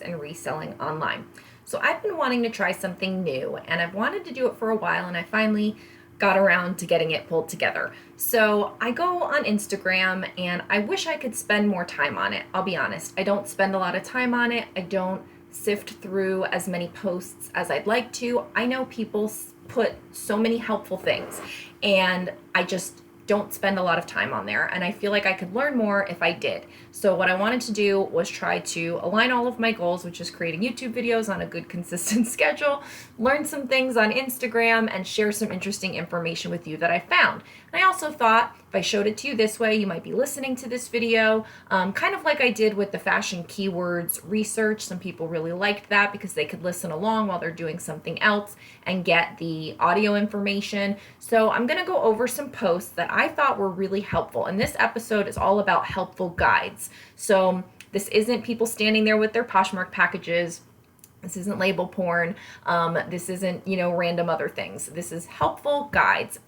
and reselling online. So I've been wanting to try something new, and I've wanted to do it for a while, and I finally got around to getting it pulled together. So I go on Instagram, and I wish I could spend more time on it. I'll be honest, I don't spend a lot of time on it. I don't sift through as many posts as I'd like to. I know people put so many helpful things, and I just don't spend a lot of time on there, and I feel like I could learn more if I did. So what I wanted to do was try to align all of my goals, which is creating YouTube videos on a good consistent schedule, learn some things on Instagram, and share some interesting information with you that I found. And I also thought if I showed it to you this way, you might be listening to this video, kind of like I did with the fashion keywords research. Some people really liked that because they could listen along while they're doing something else and get the audio information. So I'm going to go over some posts that I thought were really helpful. And this episode is all about helpful guides. So this isn't people standing there with their Poshmark packages. This isn't label porn. This isn't, random other things. This is helpful guides.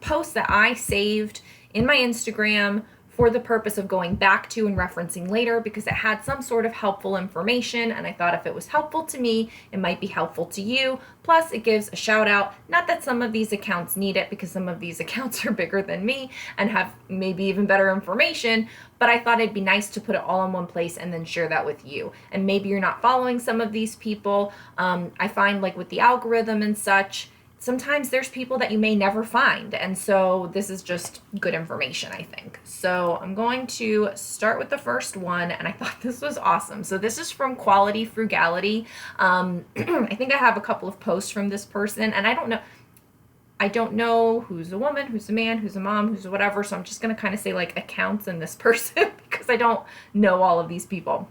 Posts that I saved in my Instagram for the purpose of going back to and referencing later because it had some sort of helpful information, and I thought if it was helpful to me, it might be helpful to you. Plus, it gives a shout out. Not that some of these accounts need it, because some of these accounts are bigger than me and have maybe even better information, but I thought it'd be nice to put it all in one place and then share that with you. And maybe you're not following some of these people. I find like with the algorithm and such, sometimes there's people that you may never find. And so this is just good information, I think. So I'm going to start with the first one, and I thought this was awesome. So this is from Quality Frugality. I think I have a couple of posts from this person, and I don't know who's a woman, who's a man, who's a mom, who's a whatever. So I'm just going to kind of say like accounts in this person because I don't know all of these people.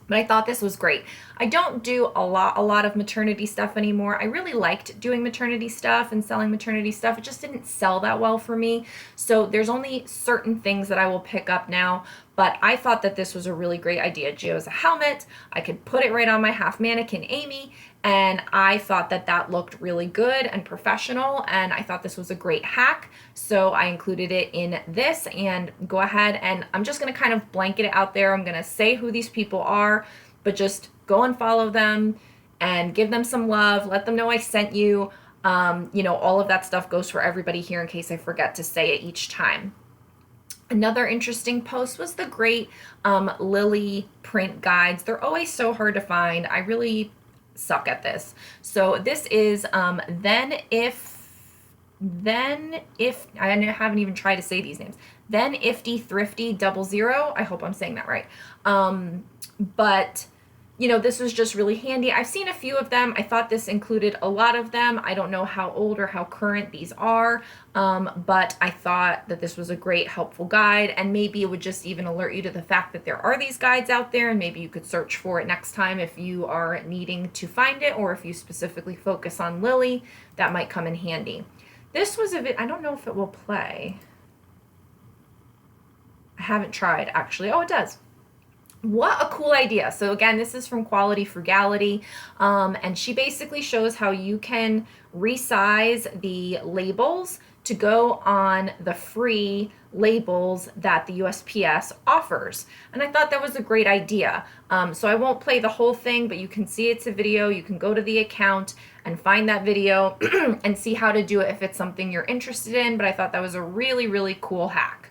But I thought this was great. I don't do a lot of maternity stuff anymore. I really liked doing maternity stuff and selling maternity stuff. It just didn't sell that well for me. So there's only certain things that I will pick up now. But I thought that this was a really great idea. Gio has a helmet. I could put it right on my half mannequin Amy. And I thought that that looked really good and professional. And I thought this was a great hack. So I included it in this, and go ahead, and I'm just going to kind of blanket it out there. I'm going to say who these people are, but just go and follow them and give them some love. Let them know I sent you. All of that stuff goes for everybody here in case I forget to say it each time. Another interesting post was the great Lily print guides. They're always so hard to find. I really suck at this. So this is then if I haven't even tried to say these names. Then Ifty Thrifty 00. I hope I'm saying that right. But this was just really handy. I've seen a few of them. I thought this included a lot of them. I don't know how old or how current these are, but I thought that this was a great, helpful guide, and maybe it would just even alert you to the fact that there are these guides out there, and maybe you could search for it next time if you are needing to find it, or if you specifically focus on Lily, that might come in handy. This was a bit, I don't know if it will play. I haven't tried, actually. Oh, it does. What a cool idea. So again, this is from Quality Frugality, and she basically shows how you can resize the labels to go on the free labels that the USPS offers. And I thought that was a great idea. So I won't play the whole thing, but you can see it's a video. You can go to the account and find that video and see how to do it if it's something you're interested in. But I thought that was a really, really cool hack.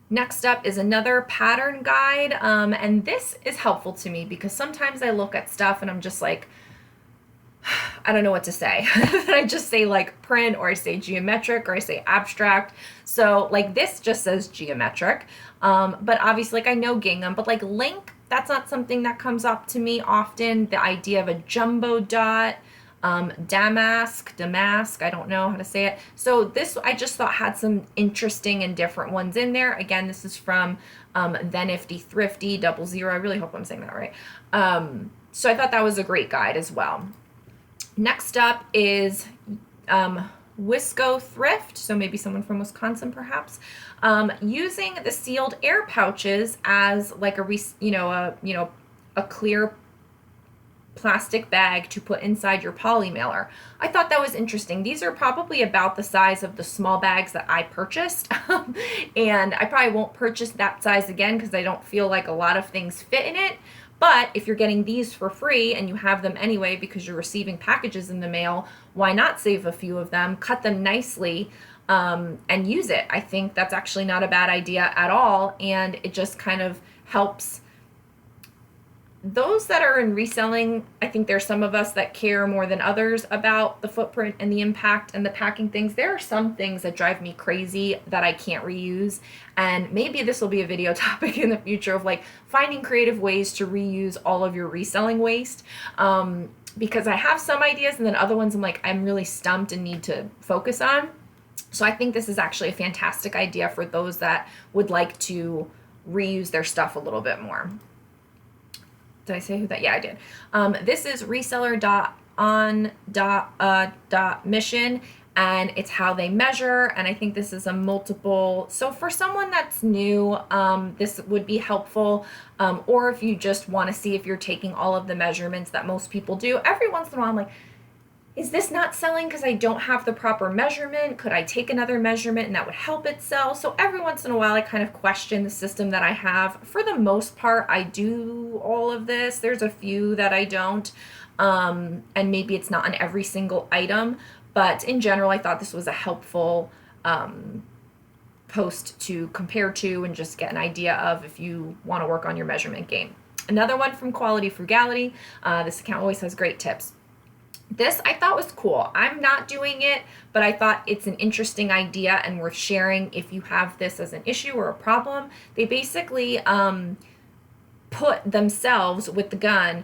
Next up is another pattern guide, and this is helpful to me because sometimes I look at stuff and I'm just like, I don't know what to say. I just say like print, or I say geometric, or I say abstract. So like this just says geometric, but obviously like I know gingham, but like link, that's not something that comes up to me often. The idea of a jumbo dot, damask, I don't know how to say it. So this I just thought had some interesting and different ones in there. Again, this is from Then Ifty Thrifty 00. I really hope I'm saying that right. So I thought that was a great guide as well. Next up is Wisco Thrift, so maybe someone from Wisconsin perhaps, using the sealed air pouches as like a clear plastic bag to put inside your poly mailer. I thought that was interesting. These are probably about the size of the small bags that I purchased, and I probably won't purchase that size again because I don't feel like a lot of things fit in it. But if you're getting these for free and you have them anyway because you're receiving packages in the mail, why not save a few of them, cut them nicely, and use it? I think that's actually not a bad idea at all, and it just kind of helps those that are in reselling. I think there's some of us that care more than others about the footprint and the impact and the packing things. There are some things that drive me crazy that I can't reuse, and maybe this will be a video topic in the future of like finding creative ways to reuse all of your reselling waste, because I have some ideas and then other ones I'm like, I'm really stumped and need to focus on. So I think this is actually a fantastic idea for those that would like to reuse their stuff a little bit more. Did I say who that? Yeah, I did. This is reseller.on.mission, and it's how they measure. And I think this is a multiple. So for someone that's new, this would be helpful. Or if you just want to see if you're taking all of the measurements that most people do. Every once in a while, I'm like, is this not selling because I don't have the proper measurement? Could I take another measurement and that would help it sell? So every once in a while, I kind of question the system that I have. For the most part, I do all of this. There's a few that I don't, and maybe it's not on every single item, but in general, I thought this was a helpful post to compare to and just get an idea of if you want to work on your measurement game. Another one from Quality Frugality. This account always has great tips. This I thought was cool. I'm not doing it, but I thought it's an interesting idea and worth sharing if you have this as an issue or a problem. They basically put themselves with the gun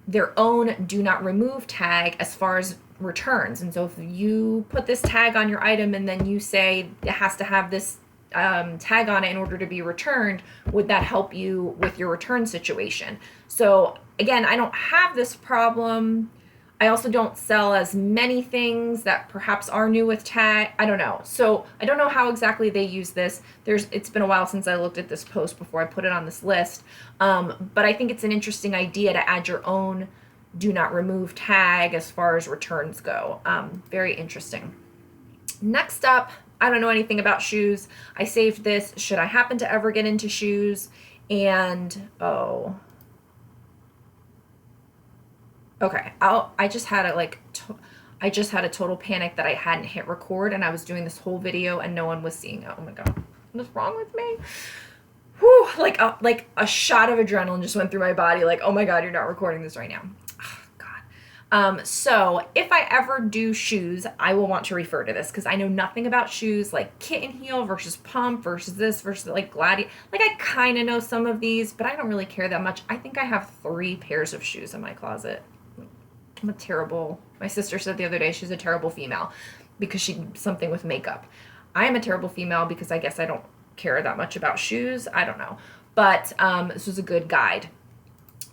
their own do not remove tag as far as returns. And so if you put this tag on your item and then you say it has to have this tag on it in order to be returned, would that help you with your return situation? So again, I don't have this problem. I also don't sell as many things that perhaps are new with tag. I don't know. So I don't know how exactly they use this. It's been a while since I looked at this post before I put it on this list. But I think it's an interesting idea to add your own do not remove tag as far as returns go. Very interesting. Next up, I don't know anything about shoes. I saved this should I happen to ever get into shoes. And, okay, I just had a total panic that I hadn't hit record and I was doing this whole video and no one was seeing it. Oh my God, what's wrong with me? Whew, like a shot of adrenaline just went through my body. Like, oh my God, you're not recording this right now. Oh, God. So if I ever do shoes, I will want to refer to this because I know nothing about shoes, like kitten heel versus pump versus this versus like gladiator. Like I kind of know some of these, but I don't really care that much. I think I have 3 pairs of shoes in my closet. My sister said the other day she's a terrible female because she did something with makeup. I am a terrible female because I guess I don't care that much about shoes. I don't know. But this was a good guide.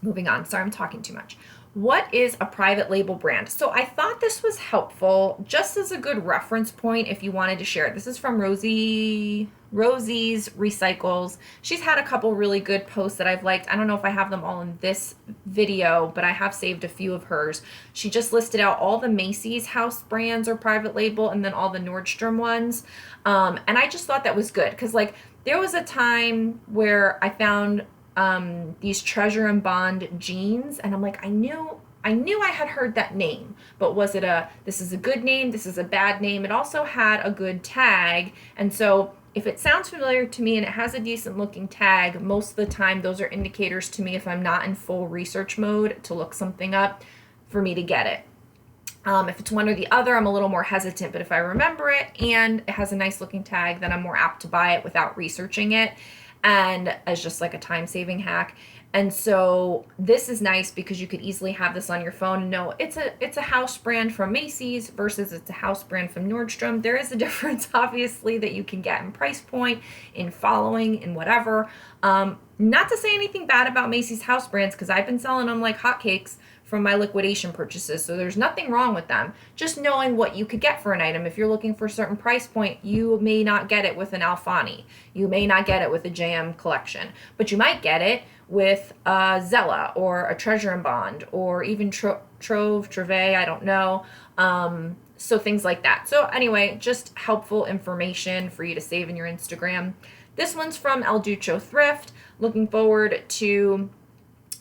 Moving on. Sorry, I'm talking too much. What is a private label brand? So I thought this was helpful just as a good reference point if you wanted to share it. This is from Rosie's Recycles. She's had a couple really good posts that I've liked. I don't know if I have them all in this video, but I have saved a few of hers. She just listed out all the Macy's house brands or private label and then all the Nordstrom ones. And I just thought that was good because like there was a time where I found these Treasure and Bond jeans and I'm like, I knew I had heard that name, but was it this is a good name, this is a bad name? It also had a good tag. And so if it sounds familiar to me and it has a decent looking tag, most of the time those are indicators to me if I'm not in full research mode to look something up for me to get it. If it's one or the other, I'm a little more hesitant, but if I remember it and it has a nice looking tag, then I'm more apt to buy it without researching it. And as just like a time-saving hack. And so this is nice because you could easily have this on your phone and know it's a house brand from Macy's versus it's a house brand from Nordstrom. There is a difference, obviously, that you can get in price point, in following, in whatever. Not to say anything bad about Macy's house brands because I've been selling them like hotcakes from my liquidation purchases. So there's nothing wrong with them. Just knowing what you could get for an item. If you're looking for a certain price point, you may not get it with an Alfani. You may not get it with a JM collection, but you might get it with a Zella or a Treasure and Bond or even Trove, I don't know. So things like that. So anyway, just helpful information for you to save in your Instagram. This one's from El Ducho Thrift. Looking forward to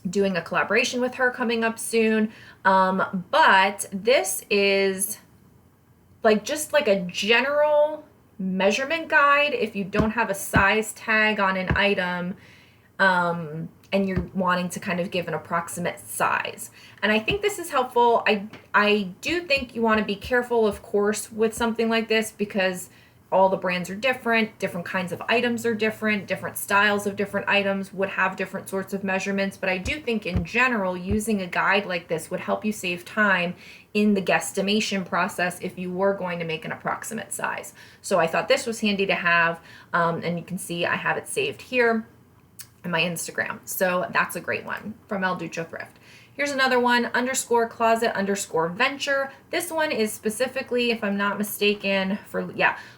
doing a collaboration with her coming up soon. But this is like just like a general measurement guide if you don't have a size tag on an item, and you're wanting to kind of give an approximate size. And I think this is helpful. I do think you want to be careful, of course, with something like this, because all the brands are different kinds of items are different styles of different items would have different sorts of measurements. But I do think in general, using a guide like this would help you save time in the guesstimation process if you were going to make an approximate size. So I thought this was handy to have, and you can see I have it saved here in my Instagram. So that's a great one from El Ducho Thrift. Here's another one, _closet_venture. This one is specifically, if I'm not mistaken, for,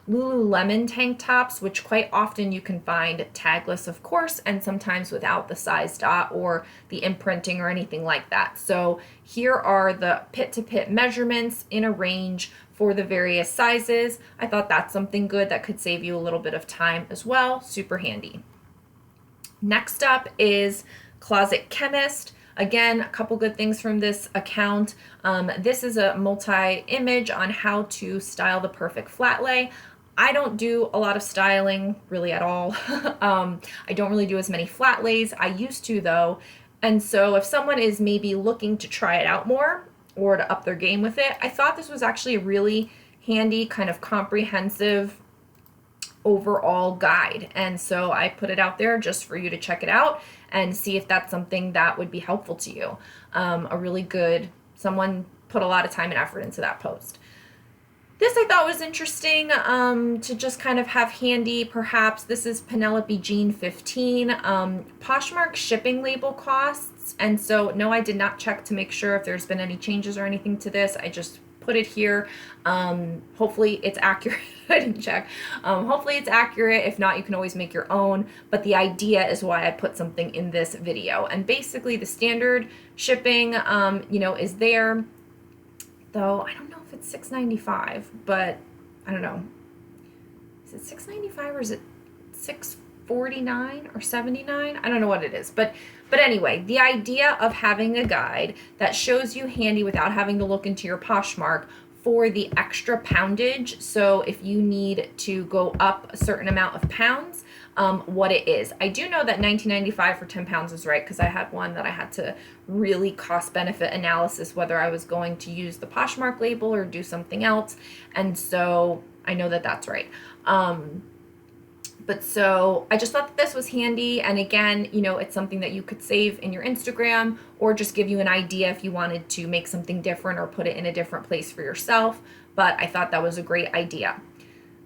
Lululemon tank tops, which quite often you can find tagless, of course, and sometimes without the size dot or the imprinting or anything like that. So here are the pit-to-pit measurements in a range for the various sizes. I thought that's something good that could save you a little bit of time as well. Super handy. Next up is Closet Chemist. Again, a couple good things from this account. This is a multi-image on how to style the perfect flat lay. I don't do a lot of styling really at all. I don't really do as many flat lays. I used to though. And so if someone is maybe looking to try it out more or to up their game with it, I thought this was actually a really handy kind of comprehensive overall guide. And so I put it out there just for you to check it out and see if that's something that would be helpful to you. A really good, someone put a lot of time and effort into that post. This I thought was interesting to just kind of have handy, perhaps. This is Penelope Jean 15, Poshmark shipping label costs. And so no, I did not check to make sure if there's been any changes or anything to this. I just put it here. Hopefully it's accurate. I didn't check. Hopefully it's accurate. If not, you can always make your own. But the idea is why I put something in this video. And basically the standard shipping, is there. Though I don't know if it's $6.95, but I don't know. Is it $6.95 or is it $6.49 or $79? I don't know what it is. But anyway, the idea of having a guide that shows you handy without having to look into your Poshmark for the extra poundage. So if you need to go up a certain amount of pounds, what it is. I do know that $19.95 for 10 pounds is right, because I had one that I had to really cost benefit analysis whether I was going to use the Poshmark label or do something else. And so I know that that's right. But so I just thought that this was handy. And again, it's something that you could save in your Instagram or just give you an idea if you wanted to make something different or put it in a different place for yourself. But I thought that was a great idea.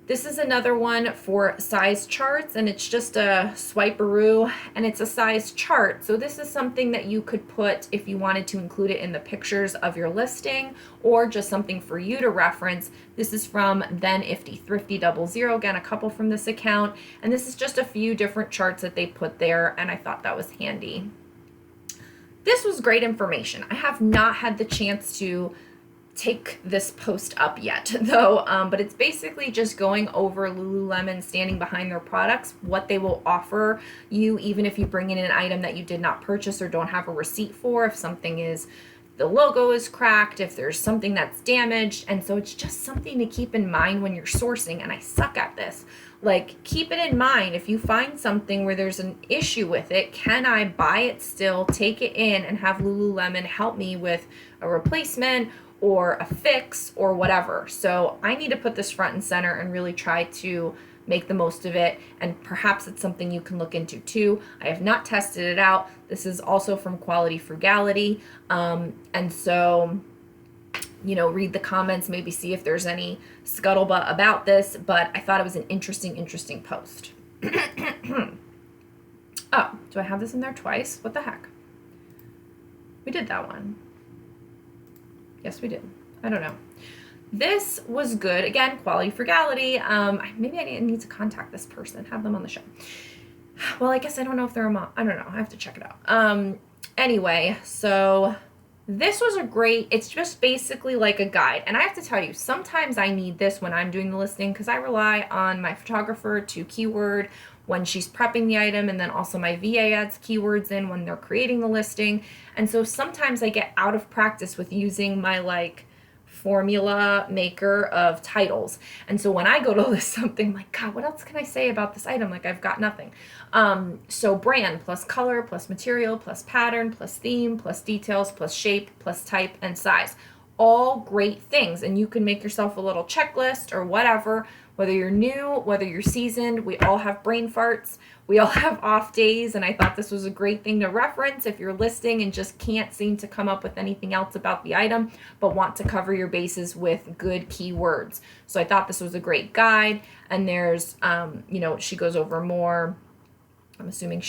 This is another one for size charts, and it's just a swiperoo, and it's a size chart. So this is something that you could put if you wanted to include it in the pictures of your listing, or just something for you to reference. This is from Then Ifty Thrifty 00, again, a couple from this account, and this is just a few different charts that they put there, and I thought that was handy. This was great information. I have not had the chance to take this post up yet though, but it's basically just going over Lululemon standing behind their products, what they will offer you even if you bring in an item that you did not purchase or don't have a receipt for, if something is, the logo is cracked, if there's something that's damaged. And so it's just something to keep in mind when you're sourcing, and I suck at this. Like, keep it in mind. If you find something where there's an issue with it, can I buy it still, take it in, and have Lululemon help me with a replacement or a fix or whatever? So I need to put this front and center and really try to make the most of it. And perhaps it's something you can look into too. I have not tested it out. This is also from Quality Frugality. And so, read the comments, maybe see if there's any scuttlebutt about this, but I thought it was an interesting post. Oh, do I have this in there twice? What the heck? We did that one. Yes, we did. I don't know. This was good. Again, Quality Frugality. Maybe I need to contact this person, have them on the show. Well, I guess I don't know if they're a mom. I don't know. I have to check it out. Anyway, so this was it's just basically like a guide. And I have to tell you, sometimes I need this when I'm doing the listing because I rely on my photographer to keyword when she's prepping the item, and then also my VA adds keywords in when they're creating the listing. And so sometimes I get out of practice with using my like formula maker of titles. And so when I go to list something, I'm like, God, what else can I say about this item? Like, I've got nothing. So brand plus color plus material plus pattern plus theme plus details plus shape plus type and size. All great things. And you can make yourself a little checklist or whatever, whether you're new, whether you're seasoned. We all have brain farts. We all have off days. And I thought this was a great thing to reference if you're listing and just can't seem to come up with anything else about the item, but want to cover your bases with good keywords. So I thought this was a great guide. And there's, she goes over more, I'm assuming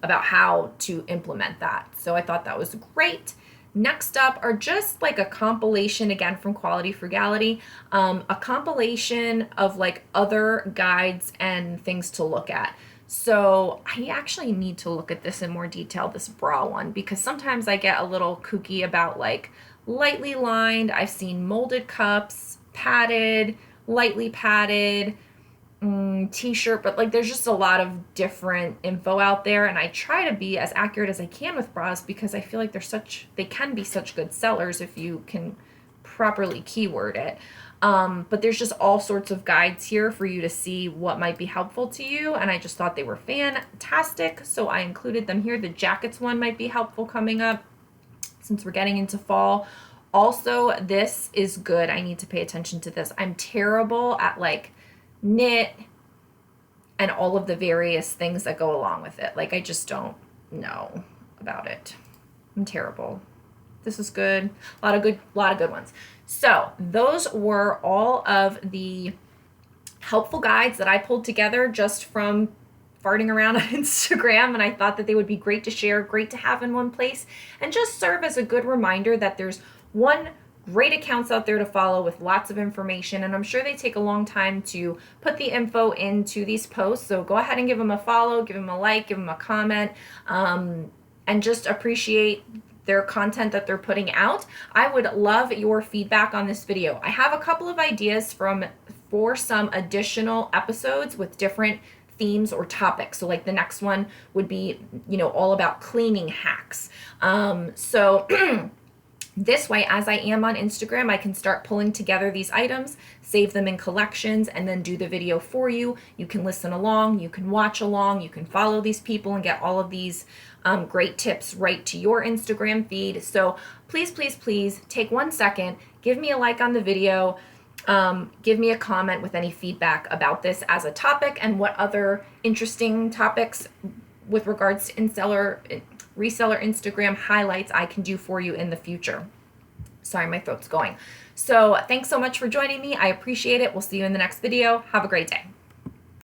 about how to implement that. So I thought that was great. Next up are just like a compilation, again, from Quality Frugality, a compilation of like other guides and things to look at. So I actually need to look at this in more detail, this bra one, because sometimes I get a little kooky about like lightly lined. I've seen molded cups, padded, lightly padded, t-shirt, but like there's just a lot of different info out there, and I try to be as accurate as I can with bras because I feel like they can be such good sellers if you can properly keyword it. But there's just all sorts of guides here for you to see what might be helpful to you, and I just thought they were fantastic, so I included them here. The jackets one might be helpful coming up since we're getting into fall. Also, this is good. I need to pay attention to this. I'm terrible at like knit and all of the various things that go along with it. Like, I just don't know about it. I'm terrible. This is good. A lot of good ones. So those were all of the helpful guides that I pulled together just from farting around on Instagram, and I thought that they would be great to share, great to have in one place, and just serve as a good reminder that there's great accounts out there to follow with lots of information, and I'm sure they take a long time to put the info into these posts, so go ahead and give them a follow, give them a like, give them a comment, and just appreciate their content that they're putting out. I would love your feedback on this video. I have a couple of ideas for some additional episodes with different themes or topics. So like the next one would be, all about cleaning hacks. This way, as I am on Instagram, I can start pulling together these items, save them in collections, and then do the video for you. You can listen along, you can watch along, you can follow these people and get all of these great tips right to your Instagram feed. So please, please, please take 1 second, give me a like on the video, give me a comment with any feedback about this as a topic and what other interesting topics with regards to reseller Instagram highlights I can do for you in the future. Sorry, my throat's going. So thanks so much for joining me. I appreciate it. We'll see you in the next video. Have a great day.